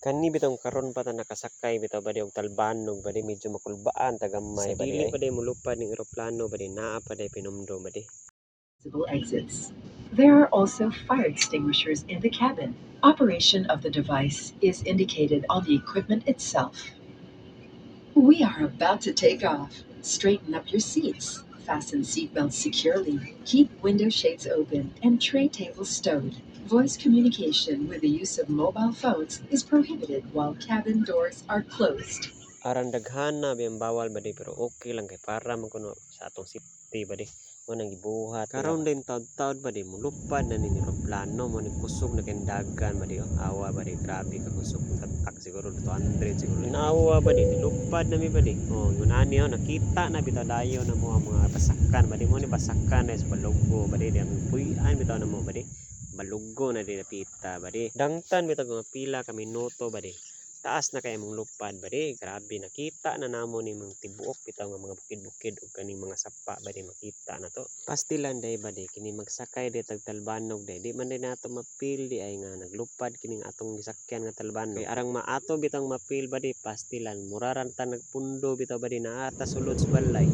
Kani bitong karon pa ta nakasakay bitaw badi og talbanog badi medyo makulbaan tagamay Sa badi dili ay. Badi mulupad ning eroplano badi naa pa day pinumdum badi. exits. There are also fire extinguishers in the cabin. Operation of the device is indicated on the equipment itself. We are about to take off. Straighten up your seats. Fasten seatbelts securely. Keep window shades open and tray tables stowed. Voice communication with the use of mobile phones is prohibited while cabin doors are closed. Aran daghana biyang bawal badi pero okay lang kay para man kuno sa atong safety badi. Mo nang gibuhat karon din taud-taud badi mulupad na ning eroplano mo ni kusog na kay dagan badi oh. Awa badi grabe ka kusog kung tatak siguro 200 siguro. Inawa badi nilupad na mi badi. Oh, ngunani oh nakita na bitaw dayo na mo ang mga basakan badi mo ni basakan na sa baluggo badi di ang puy-an bitaw na mo badi. Baluggo na di napita badi. Dangtan bitaw mga pila ka minuto badi. Taas na kay mong lupad badi grabe nakita na namo ni mong tibuok bitaw nga mga bukid-bukid ug kaning mga sapa badi makita na to. Pastilan day badi kini magsakay di tag talbanog day di man din nato mapil di ay nga naglupad kining atong gisakyan nga talbanog. Kay arang maato bitang mapil badi pastilan muraran ta nagpundo bitaw badi naata sulod sa balay.